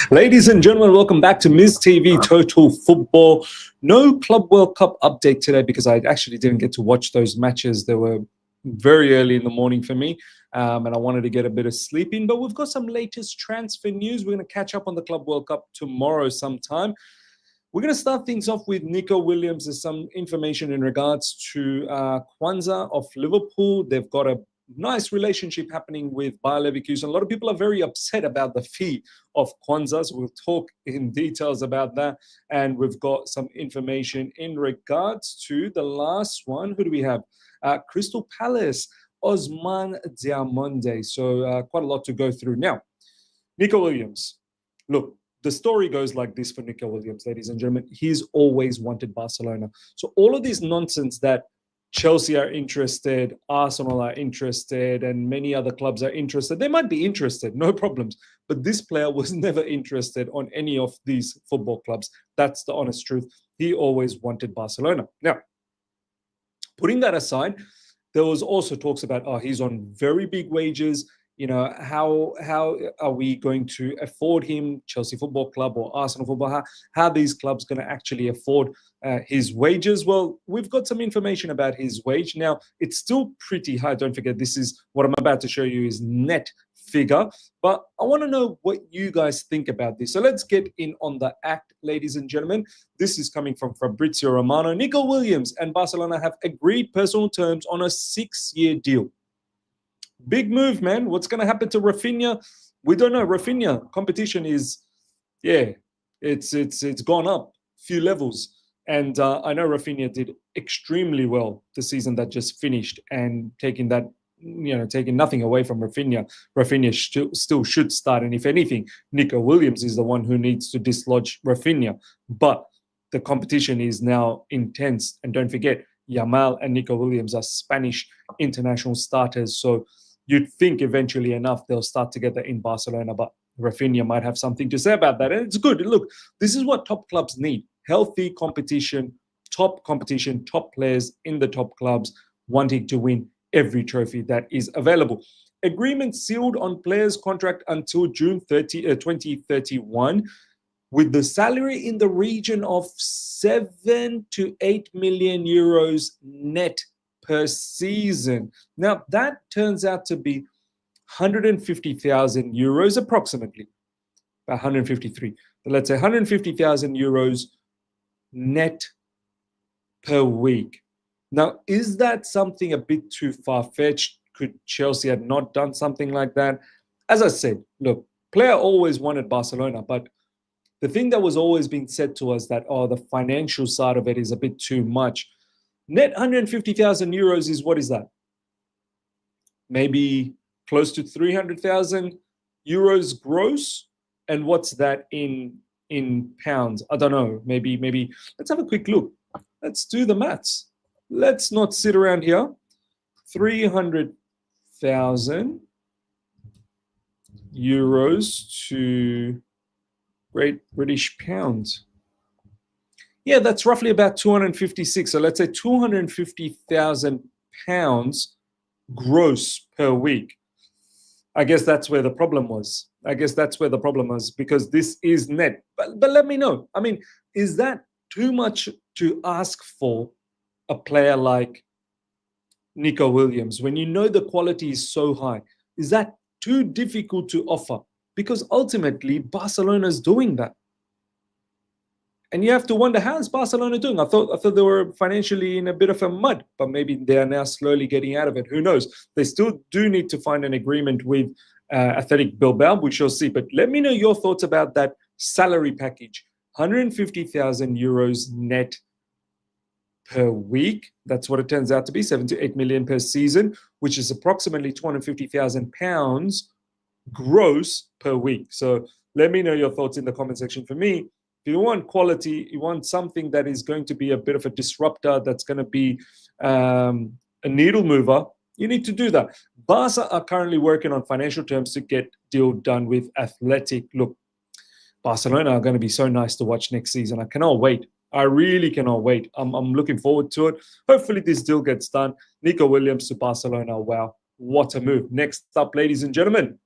Ladies and gentlemen, welcome back to Ms. TV Total Football. No Club World Cup update today because I actually didn't get to watch those matches. They were very early in the morning for me, and I wanted to get a bit of sleep in. But we've got some latest transfer news. We're going to catch up on the Club World Cup tomorrow sometime. We're going to start things off with Nico Williams. There's some information in regards to Quansah of Liverpool. They've got a nice relationship happening with Bayer Leverkusen. A lot of people are very upset about the fee of Quansah, so we'll talk in details about that. And we've got some information in regards to the last one. Who do we have? Crystal Palace, Ousmane Diomande. So quite a lot to go through. Now, Nico Williams. Look, the story goes like this for Nico Williams, ladies and gentlemen. He's always wanted Barcelona. So all of this nonsense that Chelsea are interested, Arsenal are interested, and many other clubs are interested. They might be interested, no problems. But this player was never interested on any of these football clubs. That's the honest truth. He always wanted Barcelona. Now, putting that aside, there was also talks about, he's on very big wages. You know, how are we going to afford him, Chelsea Football Club or Arsenal Football? How are these clubs going to actually afford his wages? Well, we've got some information about his wage. Now, it's still pretty high. Don't forget, this is what I'm about to show you is net figure. But I want to know what you guys think about this. So let's get in on the act, ladies and gentlemen. This is coming from Fabrizio Romano. Nico Williams and Barcelona have agreed personal terms on a 6-year deal. Big move, man. What's going to happen to Rafinha? We don't know. Rafinha competition is, it's gone up a few levels. And I know Rafinha did extremely well the season that just finished, and taking nothing away from Rafinha. Rafinha still should start. And if anything, Nico Williams is the one who needs to dislodge Rafinha. But the competition is now intense. And don't forget, Yamal and Nico Williams are Spanish international starters. So you'd think eventually enough they'll start together in Barcelona, but Rafinha might have something to say about that. And it's good. Look, this is what top clubs need. Healthy competition, top players in the top clubs wanting to win every trophy that is available. Agreement sealed on players' contract until June 2031, with the salary in the region of 7 to 8 million euros net per season. Now, that turns out to be 150,000 euros approximately, about 153. But let's say 150,000 euros net per week. Now, is that something a bit too far-fetched? Could Chelsea have not done something like that? As I said, look, player always wanted Barcelona, but the thing that was always being said to us that, the financial side of it is a bit too much. Net 150,000 euros is, what is that? Maybe close to 300,000 euros gross. And what's that in pounds? I don't know. Maybe let's have a quick look. Let's do the maths. Let's not sit around here. 300,000 euros to Great British pounds. Yeah, that's roughly about 256. So let's say 250,000 pounds gross per week. I guess that's where the problem was. Because this is net. But let me know. I mean, is that too much to ask for a player like Nico Williams when you know the quality is so high? Is that too difficult to offer? Because ultimately, Barcelona is doing that. And you have to wonder, how is Barcelona doing? I thought they were financially in a bit of a mud, but maybe they are now slowly getting out of it. Who knows? They still do need to find an agreement with Athletic Bilbao. We shall see. But let me know your thoughts about that salary package. 150,000 euros net per week. That's what it turns out to be, 7 to 8 million per season, which is approximately 250,000 pounds gross per week. So let me know your thoughts in the comment section. For me, if you want quality, you want something that is going to be a bit of a disruptor, that's going to be a needle mover, you need to do that. Barca are currently working on financial terms to get deal done with Athletic. Look, Barcelona are going to be so nice to watch next season. I cannot wait. I really cannot wait. I'm looking forward to it. Hopefully this deal gets done. Nico Williams to Barcelona. Wow, what a move. Next up, ladies and gentlemen,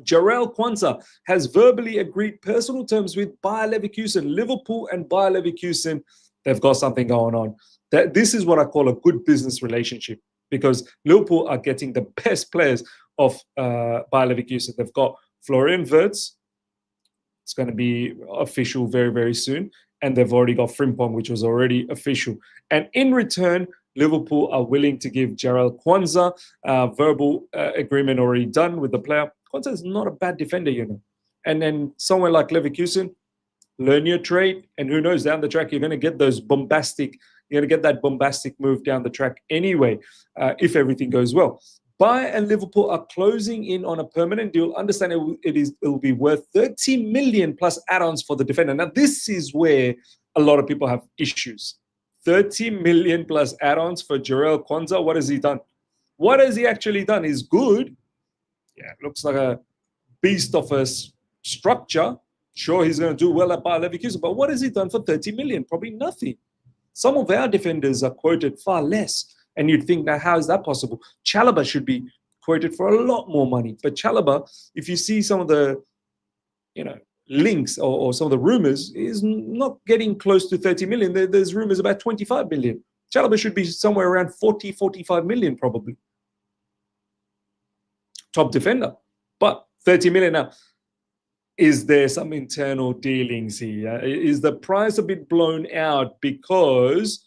Jarell Quansah has verbally agreed personal terms with Bayer Leverkusen. Liverpool and Bayer Leverkusen, they've got something going on. This is what I call a good business relationship, because Liverpool are getting the best players of Bayer Leverkusen. They've got Florian Wirtz. It's going to be official very, very soon. And they've already got Frimpong, which was already official. And in return, Liverpool are willing to give Jarell Quansah verbal agreement already done with the player. Quansah is not a bad defender, you know. And then somewhere like Leverkusen, learn your trade, and who knows, down the track you're going to get those bombastic. You're going to get that bombastic move down the track anyway, if everything goes well. Bayer and Liverpool are closing in on a permanent deal. Understand it will be worth 30 million plus add-ons for the defender. Now, this is where a lot of people have issues. 30 million plus add-ons for Jarell Quansah. What has he done? What has he actually done? He's good. Yeah, looks like a beast of a structure. Sure, he's going to do well at Bayer Leverkusen, but what has he done for 30 million? Probably nothing. Some of our defenders are quoted far less. And you'd think, now, how is that possible? Chalobah should be quoted for a lot more money. But Chalobah, if you see some of the, links or some of the rumors, is not getting close to 30 million. There's rumors about 25 million. Chalobah should be somewhere around 40, 45 million probably. Top defender. But 30 million now. Is there some internal dealings here? Is the price a bit blown out because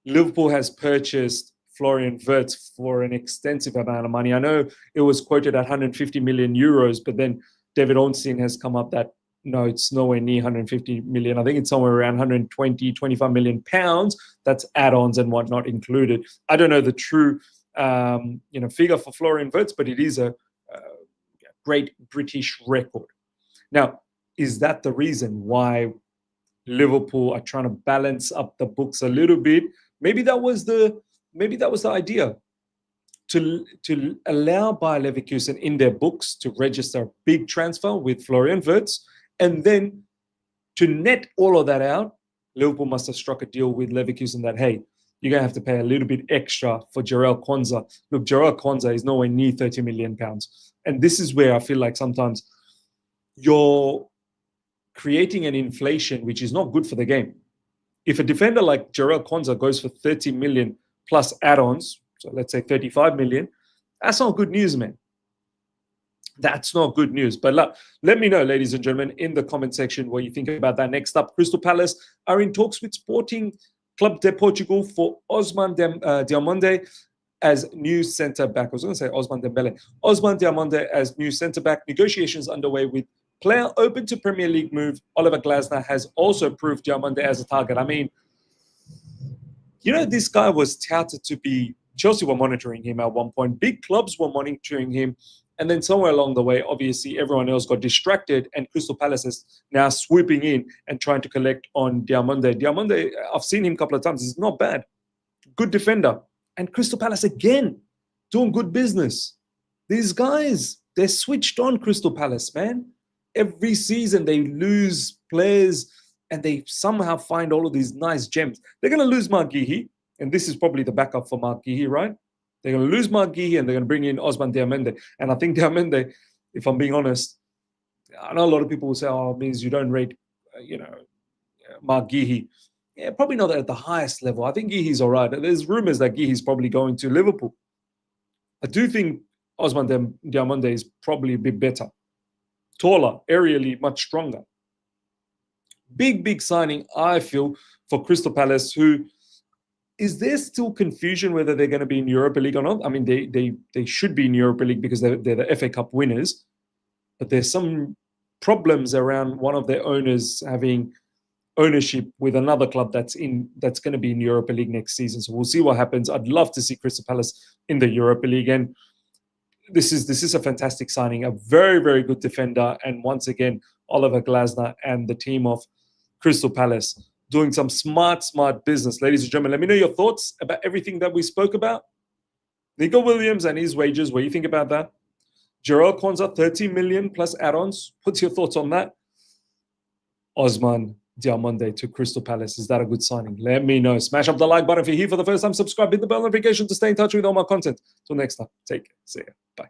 Liverpool has purchased Florian Wirtz for an extensive amount of money? I know it was quoted at 150 million euros, but then David Ornstein has come up that, no, it's nowhere near 150 million. I think it's somewhere around 120, 25 million pounds. That's add-ons and whatnot included. I don't know the true figure for Florian Wirtz, but it is a great British record. Now, is that the reason why Liverpool are trying to balance up the books a little bit? Maybe that was the idea, to allow Bayer Leverkusen in their books to register a big transfer with Florian Wirtz, and then to net all of that out, Liverpool must have struck a deal with Leverkusen that, hey, you're going to have to pay a little bit extra for Jarell Quansah. Look, Jarell Quansah is nowhere near 30 million pounds. And this is where I feel like sometimes you're creating an inflation which is not good for the game. If a defender like Jarell Quansah goes for 30 million plus add-ons, so let's say 35 million, that's not good news, man. That's not good news. But let me know, ladies and gentlemen, in the comment section what you think about that. Next up, Crystal Palace are in talks with Sporting Club de Portugal for Ousmane Diomande as new centre-back. I was going to say Ousmane Dembele. Ousmane Diomande as new centre-back. Negotiations underway with player open to Premier League move. Oliver Glasner has also proved Diamande as a target. I mean, this guy was touted to be, Chelsea were monitoring him at one point. Big clubs were monitoring him. And then somewhere along the way, obviously, everyone else got distracted, and Crystal Palace is now swooping in and trying to collect on Diamande. Diamande, I've seen him a couple of times. He's not bad. Good defender. And Crystal Palace, again, doing good business. These guys, they're switched on, Crystal Palace, man. Every season, they lose players, and they somehow find all of these nice gems. They're going to lose Mark Guéhi, and this is probably the backup for Mark Guéhi, right? They're going to lose Mark Guéhi, and they're going to bring in Ousmane Diomande. And I think Diomande, if I'm being honest, I know a lot of people will say, oh, it means you don't rate, Mark Guéhi. Yeah, probably not at the highest level. I think Guéhi's all right. There's rumors that Guéhi's probably going to Liverpool. I do think Ousmane Diomande is probably a bit better. Taller, aerially much stronger. Big signing, I feel, for Crystal Palace, who... Is there still confusion whether they're going to be in Europa League or not? I mean, they should be in Europa League because they're the FA Cup winners. But there's some problems around one of their owners having ownership with another club that's going to be in Europa League next season. So we'll see what happens. I'd love to see Crystal Palace in the Europa League. And this is a fantastic signing, a very, very good defender. And once again, Oliver Glasner and the team of Crystal Palace doing some smart business. Ladies and gentlemen, let me know your thoughts about everything that we spoke about. Nico Williams and his wages, what do you think about that? Jarell Quansah, 30 million plus add-ons. What's your thoughts on that? Ousmane Diomande to Crystal Palace. Is that a good signing? Let me know. Smash up the like button if you're here for the first time. Subscribe, hit the bell notification to stay in touch with all my content. Till next time, take care. See ya. Bye.